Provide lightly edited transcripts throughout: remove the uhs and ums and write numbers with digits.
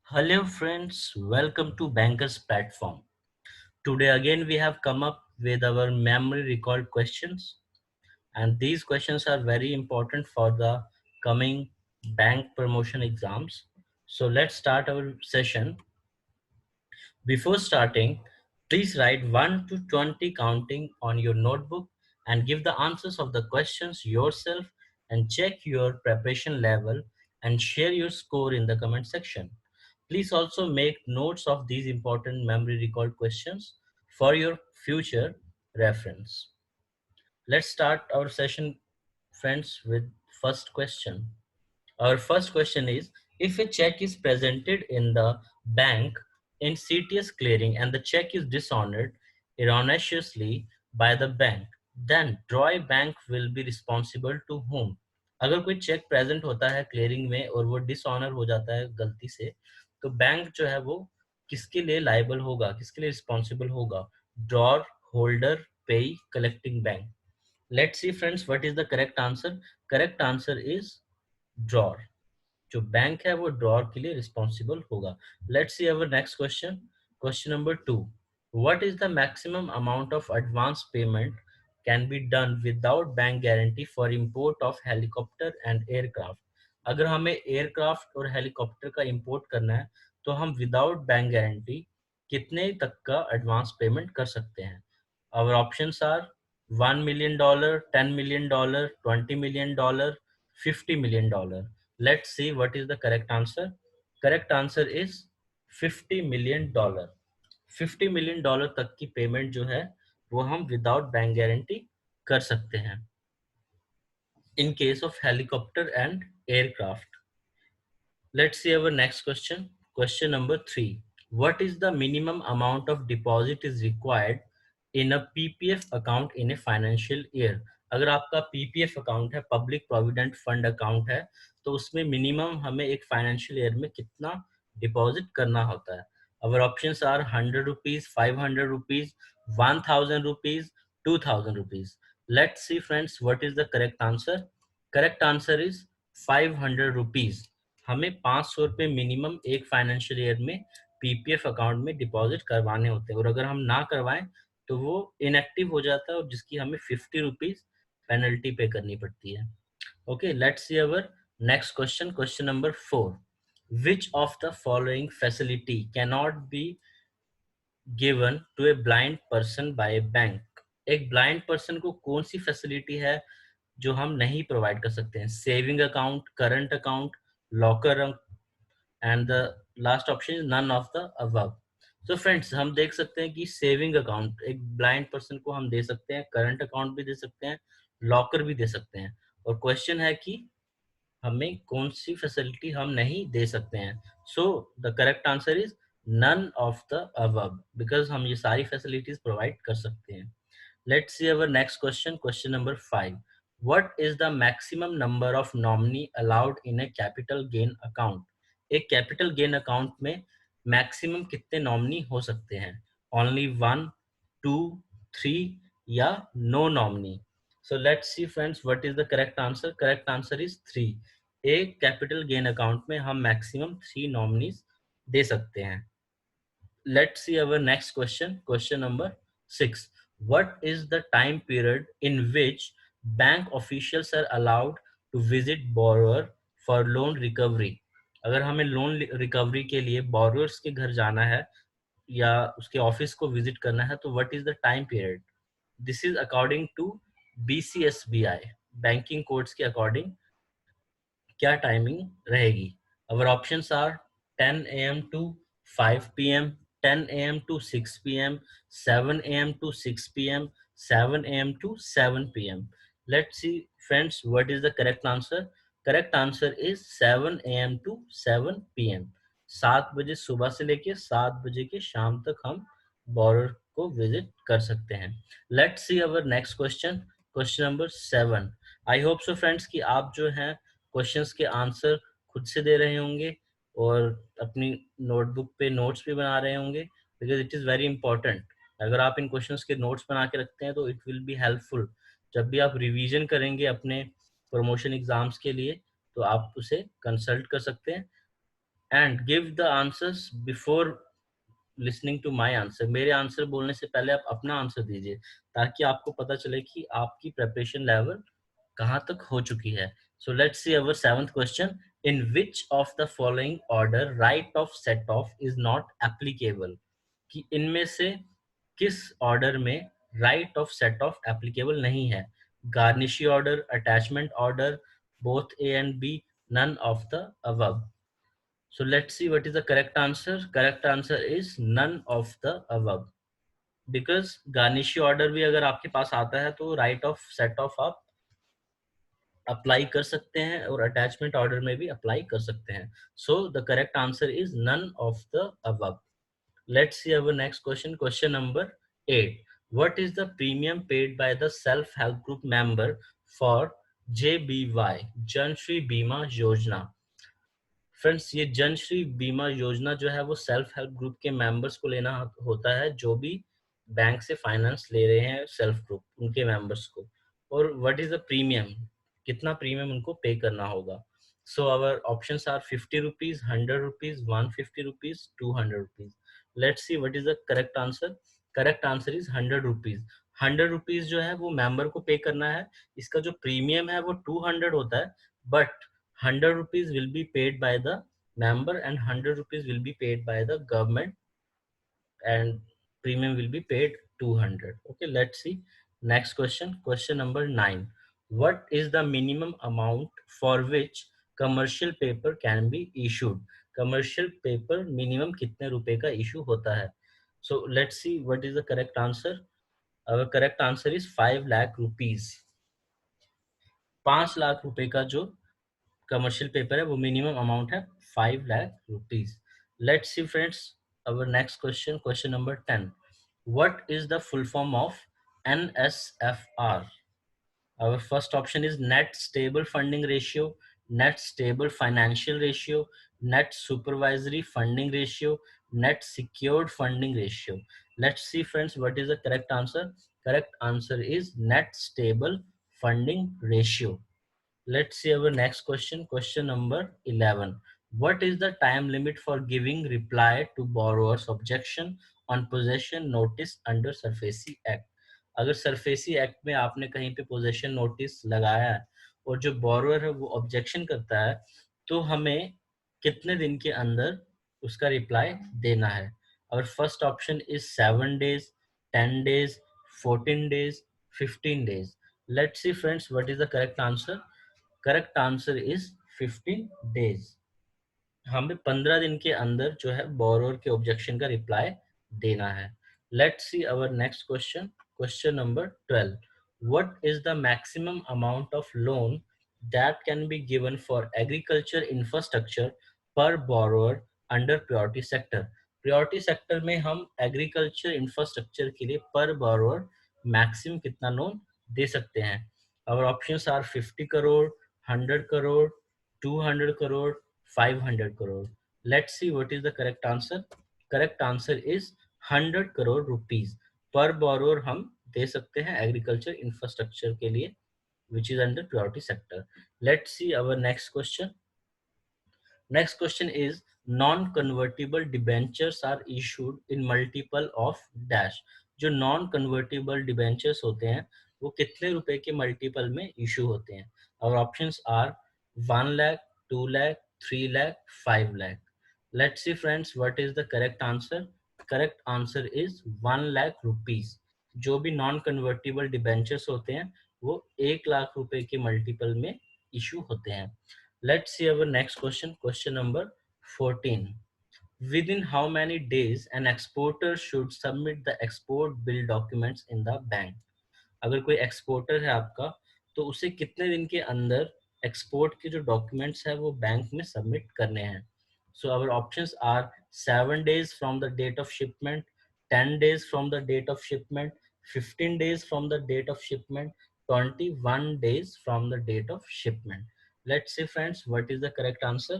Hello friends, welcome to Bankers platform. Today again we have come up with our memory recall questions, and these questions are very important for the coming bank promotion exams. So let's start our session. Before starting, please write 1 to 20 counting on your notebook and give the answers of the questions yourself and check your preparation level and share your score in the comment section. Please also make notes of these important memory recall questions for your future reference. Let's start our session, friends, with first question. Our first question is, if a check is presented in the bank in CTS clearing and the check is dishonored erroneously by the bank, then Troy Bank will be responsible to whom? अगर कोई check present होता है clearing में और वो dishonour हो जाता है गलती से, तो बैंक जो है वो किसके लिए लाइबल होगा, किसके लिए रिस्पॉन्सिबल होगा? ड्रॉर, होल्डर, पेई, collecting bank. Let's see friends, what is the correct answer? Correct answer is drawer. जो बैंक है वो ड्रॉर के लिए रिस्पॉन्सिबल होगा. Let's see our next question. Question number 2. What is the maximum amount of advance payment can be done without bank guarantee for import of helicopter and aircraft? अगर हमें aircraft और helicopter का import करना है तो हम without bank guarantee कितने तक का एडवांस पेमेंट कर सकते हैं? Our options are $1 million, $10 million, $20 million, $50 million. Let's see what is the correct answer. Correct answer is $50 million. $50 million तक की पेमेंट जो है वो हम विदाउट बैंक गारंटी कर सकते हैं in case of helicopter and aircraft. Let's see our next question. Question number 3. What is the minimum amount of deposit is required in a PPF account in a financial year? अगर आपका PPF account है, public provident fund account है, तो उसमें minimum हमें एक financial year में कितना डिपॉजिट करना होता है? Our options are 100 rupees, 500 rupees, 1000 rupees, 2000 rupees. Let's see friends, what is the correct answer? Correct answer is 500 rupees. हमें 500 रुपये मिनिमम एक फाइनेंशियल ईयर में पीपीएफ अकाउंट में डिपॉजिट करवाने होते हैं, और अगर हम ना करवाएं तो वो इनएक्टिव हो जाता है और जिसकी हमें 50 रुपीज पेनल्टी पे करनी पड़ती है. Okay, let's see our next question. Question number 4. Which of the following facility cannot be given to a blind person by a bank? एक ब्लाइंड पर्सन को कौन सी फैसिलिटी है जो हम नहीं प्रोवाइड कर सकते हैं? Saving account, current account, locker, and the last option is none of the above. So friends, हम देख सकते हैं कि सेविंग अकाउंट एक ब्लाइंड पर्सन को हम दे सकते हैं, करंट अकाउंट भी दे सकते हैं, लॉकर भी दे सकते हैं, और क्वेश्चन है कि हमें कौन सी फैसिलिटी हम नहीं दे सकते हैं. So the correct answer is none of the above, because हम ये सारी फैसिलिटीज प्रोवाइड कर सकते हैं. Let's see our next question. Question number 5. What is the maximum number of nominee allowed in a capital gain account? एक capital gain account में maximum कितने nominee हो सकते हैं? Only 1, 2, 3 या no nominee? So let's see friends, what is the correct answer? Correct answer is 3. एक capital gain account में हम maximum 3 nominees दे सकते हैं. Let's see our next question. Question number 6. What is the time period in which bank officials are allowed to visit borrower for loan recovery? अगर हमें loan recovery के लिए borrowers के घर जाना है या उसके ऑफिस को विजिट करना है, तो what is the time period? This is according to BCSBI, banking codes के अकॉर्डिंग क्या टाइमिंग रहेगी? Our options are 10 a.m. to 5 p.m., 10 a.m. to 6 p.m., 7 a.m. to 6 p.m., 7 a.m. to 7 p.m. Let's see friends, what is the correct answer? Correct answer is 7 a.m. to 7 p.m. 7 बजे सुबह से लेके 7 बजे के शाम तक हम बोरर को विजिट कर सकते हैं. Let's see our next question. Question number 7. I hope so friends कि आप जो हैं क्वेश्चंस के आंसर खुद से दे रहे होंगे और अपनी नोटबुक पे नोट्स भी बना रहे होंगे, because it is very important. अगर आप इन क्वेश्चंस के नोट्स बना के रखते हैं तो इट विल बी हेल्पफुल जब भी आप रिवीजन करेंगे अपने प्रमोशन एग्जाम्स के लिए, तो आप उसे कंसल्ट कर सकते हैं. and give the answers before listening to my answer. मेरे आंसर बोलने से पहले आप अपना आंसर दीजिए, ताकि आपको पता चले कि आपकी प्रिपरेशन लेवल कहाँ तक हो चुकी है. So let's see our seventh question. In which of the following order right of set off is not applicable? कि इनमें से किस ऑर्डर में right of set off applicable नहीं है? Garnishee order, attachment order, both A and B, none of the above. So let's see what is the correct answer. Correct answer is none of the above. Because garnishi order भी अगर आपके पास आता है तो right of set off आप apply कर सकते हैं और अटैचमेंट ऑर्डर में भी अप्लाई कर सकते हैं. So the correct answer is none of the above. Let's see our next question. Question number 8. What is the premium paid by the self-help group member for JBY, Jan Shri Bima Yojana? Friends, ये जन श्री बीमा योजना जो है वो self help group के members को लेना होता है, जो भी बैंक से फाइनेंस ले रहे हैं सेल्फ ग्रुप, उनके मेंबर्स को. और व्हाट इज द प्रीमियम, कितना प्रीमियम उनको पे करना होगा? So our options are 50 rupees, 100 rupees, 150 rupees, 200 rupees. Let's see what is the correct answer. Correct answer is 100 rupees. 100 rupees जो है वो मेंबर को पे करना है. इसका जो प्रीमियम है वो 200 होता है, but 100 rupees will be paid by the member and 100 rupees will be paid by the government, and premium will be paid 200. Okay, let's see next question. Question number 9. What is the minimum amount for which commercial paper can be issued? Commercial paper minimum कितने रुपए का issue होता है? So let's see what is the correct answer. Our correct answer is 5 lakh rupees. 5 lakh रुपए का जो commercial paper है वो मिनिमम अमाउंट है 5 lakh rupees. Let's C friends our next question. Question number 10. What is the full form of NSFR? Our first option is net stable funding ratio, net stable financial ratio, net supervisory funding ratio, net secured funding ratio. Let's see friends what is the correct answer. Correct answer is net stable funding ratio. Let's see our next question. Question number 11. What is the time limit for giving reply to borrower's objection on possession notice under SURFACI Act? अगर SARFAESI act में आपने कहीं पे possession notice लगाया है और जो borrower है वो ऑब्जेक्शन करता है, तो हमें कितने दिन के अंदर उसका रिप्लाई देना है? और first option is 7 days, 10 days, 14 days, 15 days. Let's see friends what is the correct answer. Correct answer is 15 days. हमें 15 दिन के अंदर जो है बोरोअर के ऑब्जेक्शन का रिप्लाई देना है. Let's see our next question. Question number 12. What is the maximum amount of loan that can be given for agriculture infrastructure per borrower under priority sector? Priority sector में हम agriculture infrastructure के लिए per borrower maximum कितना loan दे सकते हैं? our options are 50 crore, 100 crore, 200 crore, 500 crore. Let's see what is the correct answer. Correct answer is 100 crore rupees per borrower हम दे सकते हैं एग्रीकल्चर इंफ्रास्ट्रक्चर के लिए, which is under priority sector. Let's see our next question. Next question is non-convertible debentures are issued in multiple of dash. जो non convertible debentures होते हैं वो कितने रुपए के मल्टीपल में इशू होते हैं? और options are 1 lakh, 2 lakh, 3 lakh, 5 lakh. Let's see friends what is the correct answer. Correct answer is 1 lakh rupees. जो भी नॉन कन्वर्टिबल डिबेंचर्स होते हैं वो 1 लाख रुपए के मल्टीपल में इशू होते हैं. Let's see our next question. Question number 14. Within how many days an exporter should submit the export bill documents in the bank? अगर कोई एक्सपोर्टर है आपका तो उसे कितने दिन के अंदर एक्सपोर्ट के जो डॉक्यूमेंट्स है वो बैंक में सबमिट करने हैं? So our options are 7 days from the date of shipment, 10 days from the date of shipment, 15 days from the date of shipment, 21 days from the date of shipment. Let's see friends what is the correct answer.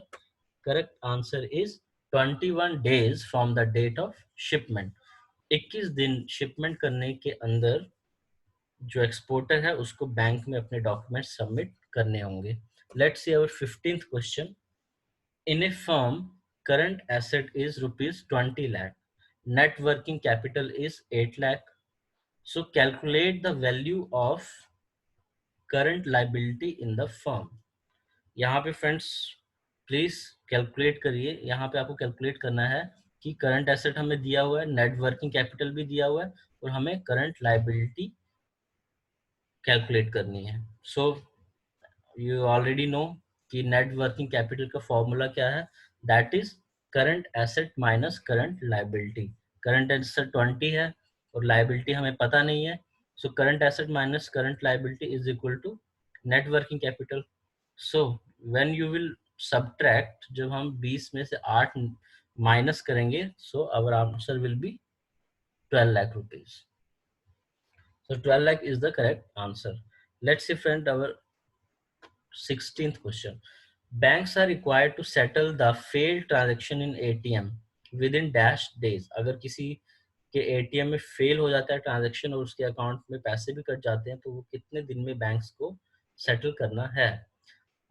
Correct answer is 21 days from the date of shipment. 21 दिन shipment करने के अंदर जो exporter है उसको bank में अपने document submit करने होंगे. Let's see our 15th question. In a firm current asset is rupees 20 lakh, net working capital is 8 lakh. So calculate the value of current liability in the firm. यहाँ पे friends please calculate करिए, यहाँ पे आपको calculate करना है कि current asset हमें दिया हुआ है, नेट वर्किंग कैपिटल भी दिया हुआ है, और हमें करंट लायबिलिटी कैलकुलेट करनी है. सो यू ऑलरेडी नो कि नेट वर्किंग कैपिटल का फॉर्मूला क्या है. That is current asset minus current liability. Current asset 20 है और लायबिलिटी हमें पता नहीं है. So current asset minus current liability is equal to net working capital. So when you will subtract, जब हम 20 में से 8 माइनस करेंगे, so our answer will be 12 lakh rupees. So 12 lakh is the correct answer. Let's see friend our 16th question. Banks are required to settle the failed transaction in ATM within dash days. अगर किसी के ATM में fail हो जाता है transaction और उसके account में पैसे भी कट जाते हैं, तो वो कितने दिन में बैंक्स को सेटल करना है.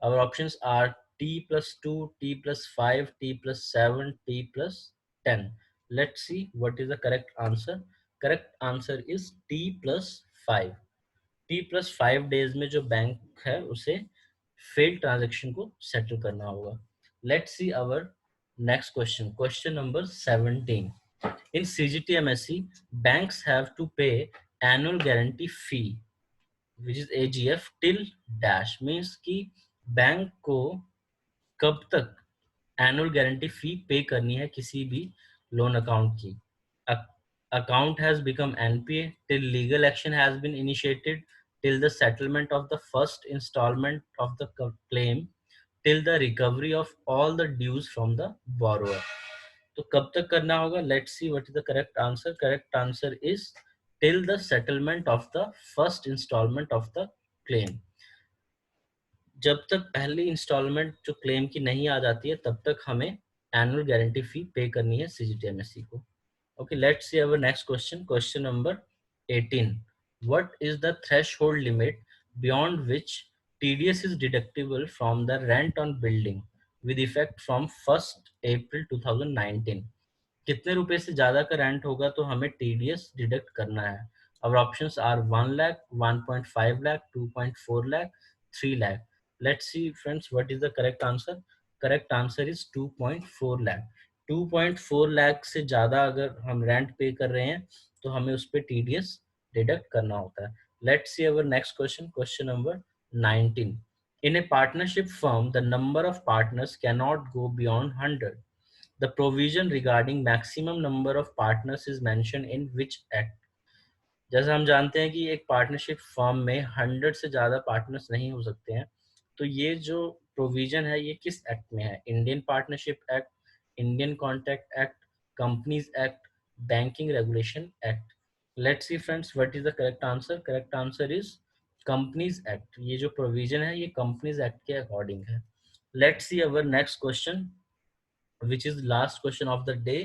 Our options are T plus 2, T plus 5, T plus 7, T plus 10. Let's see what is the correct answer. Correct answer is T plus 5. T plus 5 days में जो बैंक है उसे फेल ट्रांजेक्शन को settle करना होगा. Let's see our next question. Question number 17. In CGTMSE, banks have to pay annual guarantee fee which is AGF till dash. Means कि bank को कब तक एनुअल गारंटी फी पे करनी है किसी भी लोन अकाउंट की. Account has become NPA till legal action has been initiated, till the settlement of the first instalment of the claim, till the recovery of all the dues from the borrower. तो कब तक करना होगा. Let's see what is the correct answer. Correct answer is till the settlement of the first instalment of the claim. जब तक पहली instalment जो claim की नहीं आ जाती है, तब तक हमें एनुअल गारंटी फी पे करनी है सीजीटीएमएससी को. Okay, let's see our next question. Question number 18. What is the threshold limit beyond which TDS is deductible from the rent on building with effect from 1st April 2019. कितने रुपए से ज्यादा का rent होगा तो हमें टीडीएस डिडक्ट करना है. Our options are 1 lakh, 1.5 lakh, 2.4 lakh, 3 lakh. Let's see friends what is the correct answer. Correct answer is 2.4 lakh. 2.4 lakh से ज्यादा अगर हम रेंट पे कर रहे हैं तो हमें उस पर टीडीएस डिडक्ट करना होता है. Let's see our next question. Question number 19. In a partnership firm, the number of partners cannot go beyond 100. The provision regarding maximum number of partners is mentioned in which act? जैसे हम जानते हैं कि एक partnership firm में 100 से ज़्यादा partners नहीं हो सकते हैं, तो ये जो प्रोविजन है ये किस एक्ट में है. Indian partnership act, Indian contract act, companies act, banking regulation act. Let's see friends what is the correct answer. Correct answer is companies act. ये जो प्रोविजन है ये कंपनीज एक्ट के अकॉर्डिंग है. Let's see our next question which is last question of the day.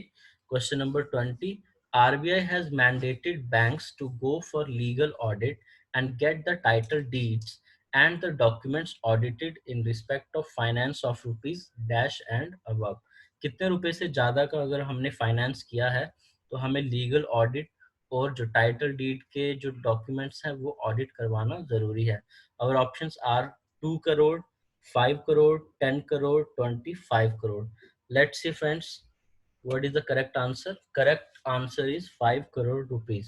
Question number 20. RBI has mandated banks to go for legal audit and get the title deeds and the documents audited in respect of finance of rupees dash and above. कितने रुपए से ज़्यादा का अगर हमने finance किया है तो हमें लीगल ऑडिट और जो टाइटल डीड के जो डॉक्यूमेंट्स हैं वो ऑडिट करवाना ज़रूरी है. और options are 2 crore, 5 crore, 10 crore, 25 crore. Let's see friends, what is the correct answer. Correct answer is 5 crore rupees.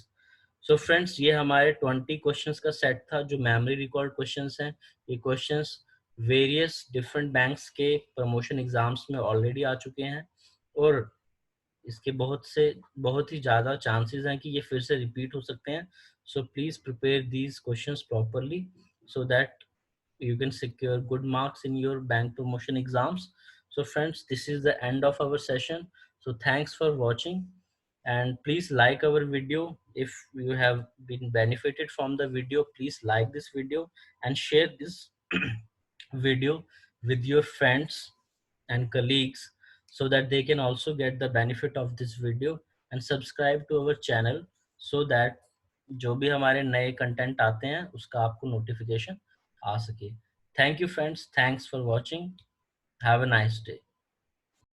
So friends, ये हमारे 20 क्वेश्चंस का सेट था जो मेमोरी रिकॉर्ड क्वेश्चंस हैं. ये क्वेश्चंस वेरियस डिफरेंट बैंक्स के प्रमोशन एग्जाम्स में ऑलरेडी आ चुके हैं और इसके बहुत ही ज़्यादा चांसेस हैं कि ये फिर से रिपीट हो सकते हैं. So please prepare these questions properly so that you can secure good marks in your bank promotion exams. So friends, this is the end of our session. So thanks for watching and please like our video. If you have been benefited from the video, please like this video and share this video with your friends and colleagues so that they can also get the benefit of this video, and subscribe to our channel so that जो भी हमारे नए content आते हैं उसका आपको notification आ सके. Thank you friends, thanks for watching, have a nice day.